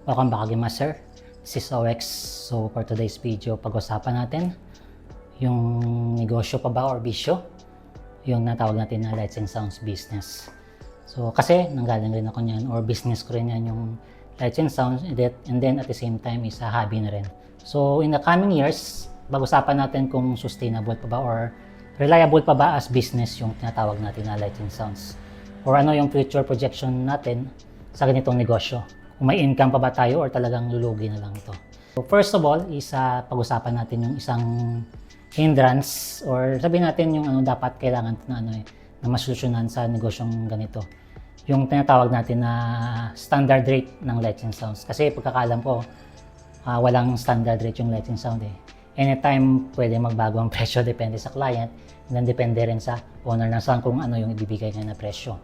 Welcome back again, Master. This is OX. So for today's video, pag-usapan natin yung negosyo pa ba or bisyo, yung natawag natin na lights and sounds business. So kasi nanggaling rin ako niyan or business ko rin yan yung lights and sounds, and then at the same time is a hobby na rin. So in the coming years, pag-usapan natin kung sustainable pa ba or reliable pa ba as business yung tinatawag natin na lights and sounds, or ano yung future projection natin sa ganitong negosyo. Kung may income pa ba tayo or talagang lulugi na lang ito. So first of all, pag-usapan natin yung isang hindrance or sabihin natin yung dapat kailangan na na masolusyonan sa negosyong ganito. Yung tinatawag natin na standard rate ng lights and sounds. Kasi pagkakaalam ko, walang standard rate yung lights and sound eh. Anytime pwede magbago ang presyo, depende sa client, and then depende rin sa owner ng sound kung ano yung ibibigay niya na presyo.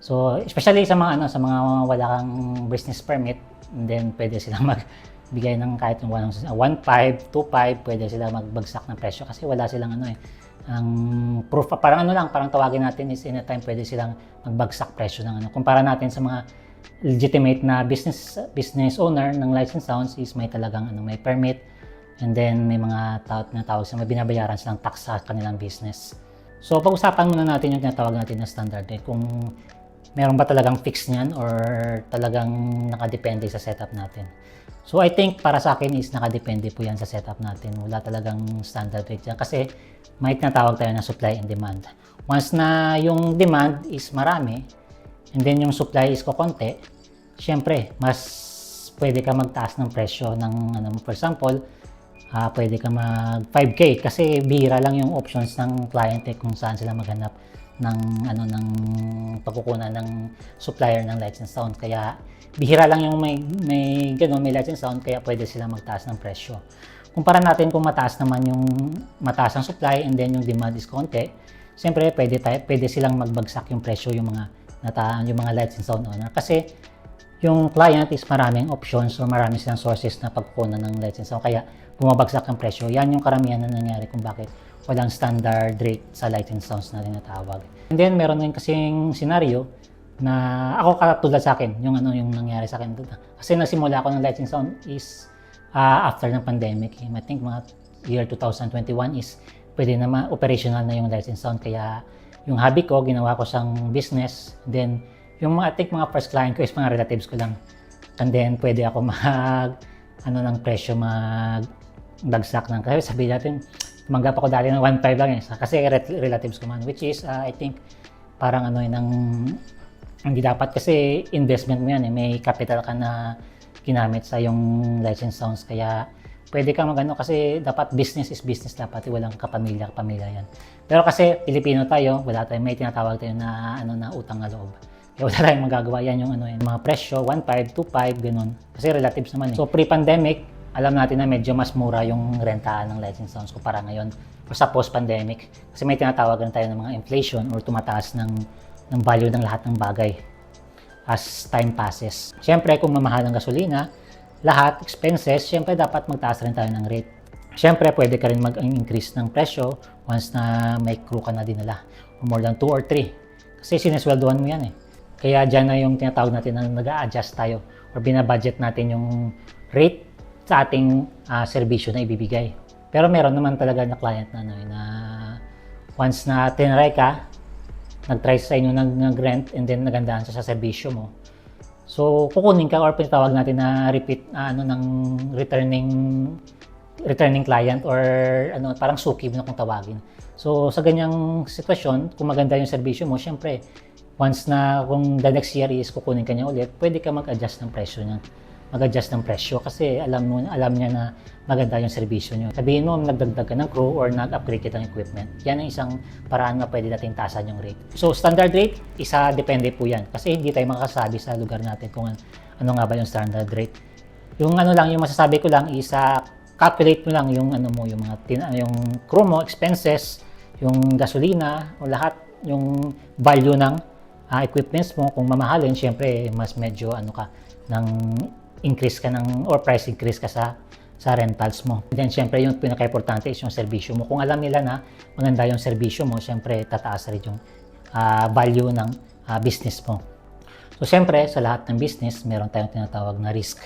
So, especially sa mga wala kang business permit, and then pwede silang magbigay ng kahit yung 1.5, 2.5, pwede silang magbagsak ng presyo kasi wala silang ang proof, parang parang tawagin natin is anytime pwede silang magbagsak presyo ng Kumpara natin sa mga legitimate na business owner ng lights and sounds is may talagang may permit, and then may mga tawag sa may binabayaran silang tax sa kanilang business. So, pag-usapan muna natin yung tinatawag natin na standard rate, kung meron ba talagang fix niyan or talagang nakadepende sa setup natin. So I think para sa akin is nakadepende po yan sa setup natin. Wala talagang standard rate yan kasi may tinatawag tayo na supply and demand. Once na yung demand is marami and then yung supply is kokonti, syempre mas pwede ka magtaas ng presyo ng for example, pwede ka mag 5K kasi bihira lang yung options ng client kung saan sila maghanap ng pagkukunan ng supplier ng lights and sound. Kaya bihira lang yung may lights and sound, kaya pwede sila magtaas ng presyo. Kumpara natin kung mataas ang supply and then yung demand is konti, siyempre pwede silang magbagsak yung presyo yung mga lights and sound owner kasi yung client is maraming options o marami silang sources na pagkukunan ng lights and sound, kaya bumabagsak ang presyo. Yan yung karamihan na nangyari kung bakit walang standard rate sa lights and sounds na tinatawag. And then meron din kasing scenario na ako katulad sa akin, yung nangyari sa akin. Kasi nasimula ako ng lights and sound is after ng pandemic. I think mga year 2021 is pwede na operational na yung lights and sound. Kaya yung hobby ko, ginawa ko siyang business. Then yung I think mga first client ko is mga relatives ko lang. And then pwede ako ng presyo magdagsak ng. Kasi sabi natin, tumanggap ako dati ng 1.5 lang kasi relatives ko man, which is I think parang hindi dapat kasi investment mo yan may capital ka na ginamit sa yung lights and sounds, kaya pwede ka kasi dapat business is business, dapat walang kapamilya yan. Pero kasi Pilipino tayo, may tinatawag tayo na utang na loob. Kaya wala tayong magagawa yan yung mga presyo 1.5, 2.5 ganun kasi relatives naman So pre-pandemic alam natin na medyo mas mura yung rentahan ng lights and sounds kumpara ngayon o sa post-pandemic. Kasi may tinatawagan tayo ng mga inflation or tumataas ng value ng lahat ng bagay as time passes. Siyempre, kung mamahal ang gasolina, lahat, expenses, siyempre dapat magtaas rin tayo ng rate. Siyempre, pwede ka rin mag-increase ng presyo once na may crew ka na dinala o more than 2 or 3. Kasi sinesweldohan mo yan Kaya dyan na yung tinatawag natin na nag-a-adjust tayo or binabudget natin yung rate sa ating serbisyo na ibibigay. Pero meron naman talaga na client na once na tinry ka, nag-try sa inyo nag-rent and then nagandahan siya sa serbisyo mo. So, kukunin ka or pinatawag natin na repeat ng returning client or parang suki na kung tawagin. So, sa ganyang sitwasyon, kung maganda yung serbisyo mo, syempre, once na kung the next year is kukunin ka niya ulit, pwede ka mag-adjust ng presyo niya. Kasi alam niya na maganda yung serbisyo niyo. Sabihin mo, nagdagdag ka ng crew or nag-upgrade ka ng equipment. Yan ang isang paraan na pwede natin taasan yung rate. So, standard rate, depende po yan. Kasi hindi tayo makasabi sa lugar natin kung ano nga ba yung standard rate. Yung yung masasabi ko lang is calculate mo lang yung yung crew mo, expenses, yung gasolina, o lahat, yung value ng equipments mo. Kung mamahalin, syempre, mas medyo increase ka or price increase ka sa rentals mo. And then, syempre, yung pinaka-importante is yung serbisyo mo. Kung alam nila na maganda yung serbisyo mo, syempre, tataas rin yung value ng business mo. So, syempre, sa lahat ng business, meron tayong tinatawag na risk.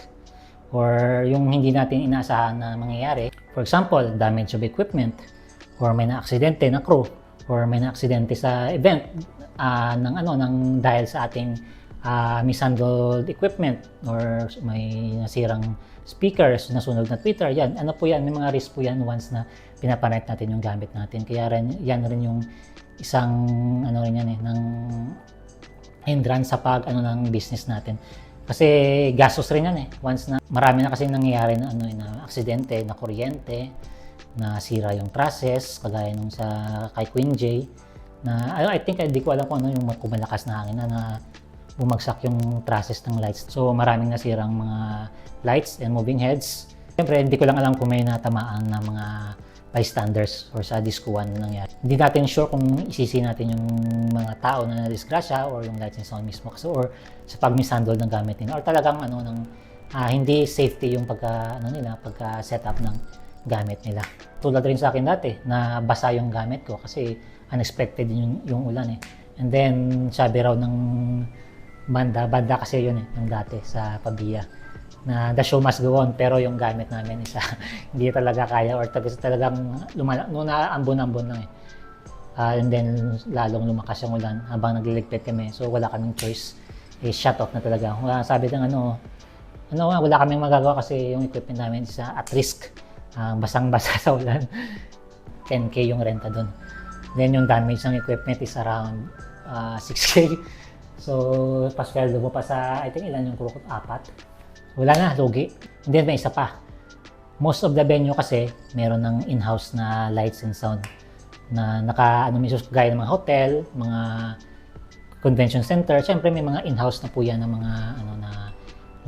or yung hindi natin inaasahan na mangyayari. For example, damage of equipment, or may na-aksidente na crew, or may na-aksidente sa event ng dahil sa ating mishandled equipment, or may nasirang speakers, nasunog na tweeter. Yan, ano po yan, may mga risk po yan once na pinapanayt natin yung gamit natin. Kaya yan rin yung isang ng hindrance sa ng business natin. Kasi gastos rin yan once na marami na kasi nangyayari na aksidente, na kuryente, na sira yung trusses, kagaya nung sa kay Queen J, na I think hindi ko alam kung yung malakas na hangin na bumagsak yung trusses ng lights. So maraming nasirang mga lights and moving heads. Siyempre hindi ko lang alam kung may natamaan na mga bystanders or sa diskuan nangyari. Hindi natin sure kung isisi natin yung mga tao na nadisgrasya or yung lights and sound mismo kasi, or sa pag-mishandle ng gamit nila, or talagang hindi safety yung pagka setup ng gamit nila. Tulad rin sa akin dati na basa yung gamit ko kasi unexpected yung ulan And then sabi raw ng banda kasi yun yung dati sa Pabia, na the show must go on, pero yung gamit namin hindi talaga kaya, or talagang naambon-ambon lang and then lalong lumakas yung ulan habang nagliligpit kami, so wala kaming choice, shut off na talaga. Sabi ng wala kaming magagawa kasi yung equipment namin is at risk, basang-basa sa ulan. 10K yung renta doon. Then yung damage ng equipment is around 6K. So pasweldo mo pa sa I think ilan yung kurukot, 4. Wala na, lugi. And then may isa pa. Most of the venue kasi meron ng in-house na lights and sound na gaya ng mga hotel, mga convention center. Siyempre may mga in-house na po yan ng mga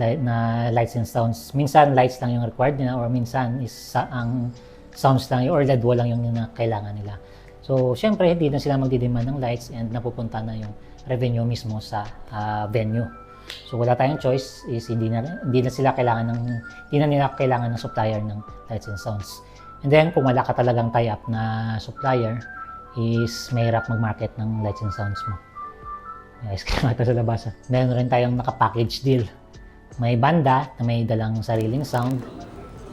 na lights and sounds. Minsan lights lang yung required nila, or minsan is ang sounds lang or LED wall lang yung kailangan nila. So siyempre hindi na sila magdidemand ng lights and napupunta na yung revenue mismo sa venue. So wala tayong choice, is hindi na nila kailangan ng supplier ng lights and sounds. And then kung wala ka talagang tie-up na supplier, is mahirap mag-market ng lights and sounds mo. Guys, kaya sa labas. Meron rin tayong naka-package deal. May banda na may dalang sariling sound,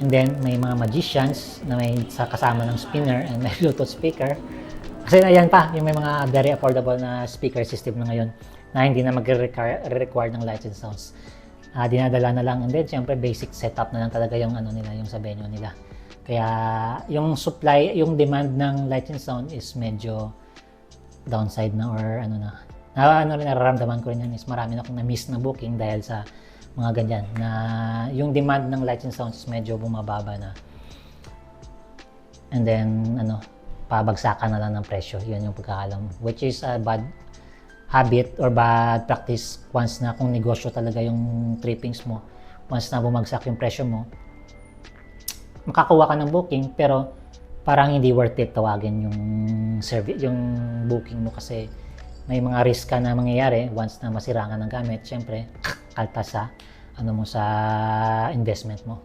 and then may mga magicians na may kasama ng spinner and may Bluetooth speaker. Kasi ayan pa, yung may mga very affordable na speaker system na ngayon na hindi na mag-require ng lights and sounds. Dinadala na lang, and then syempre basic setup na lang talaga yung nila, yung sa venue nila. Kaya yung supply, yung demand ng lights and sound is medyo downside na, or nararamdaman ko rin yan is marami na akong na-miss na booking dahil sa mga ganyan, na yung demand ng lights and sounds is medyo bumababa na. And then pabagsakan na lang ng presyo. Yan yung pagkakalam, which is a bad habit or bad practice once na kung negosyo talaga yung trippings mo. Once na bumagsak yung presyo mo, makakuha ka ng booking pero parang hindi worth it tawagin yung booking mo kasi may mga risk ka na mangyayari once na masirangan ng gamit. Syempre, kaltas sa sa investment mo.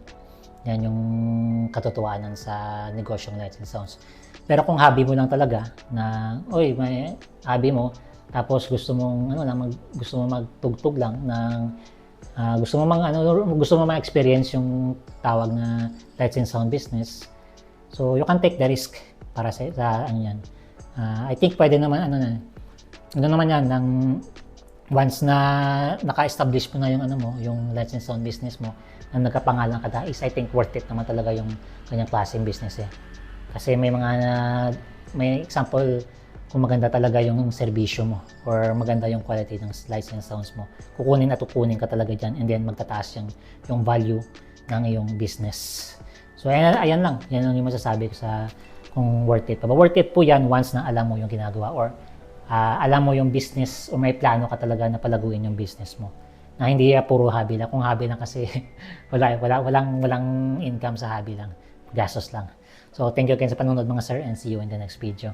Yan yung katotohanan sa negosyong lights and sounds. Pero kung hobby mo lang talaga na may hobby mo tapos gusto mong magtugtog lang ng gusto mo ma-experience yung tawag na lights and sound business. So you can take the risk para sa yan. I think pwede naman yan ng once na naka-establish mo na yung lights and sound business mo, na nagkapangalan ka is I think worth it naman talaga yung kanyang klaseng business Kasi may example, kung maganda talaga yung serbisyo mo or maganda yung quality ng lights and sounds mo, kukunin ka talaga dyan, and then magtataas yung value ng iyong business. So ayan lang yung masasabi ko sa kung worth it. But worth it po yan once na alam mo yung ginagawa, or alam mo yung business, o may plano ka talaga na palaguin yung business mo. Na hindi puro hobby lang. Kung hobby lang kasi walang income sa hobby lang. Gastos lang. So thank you again sa panonood mga sir, and see you in the next video.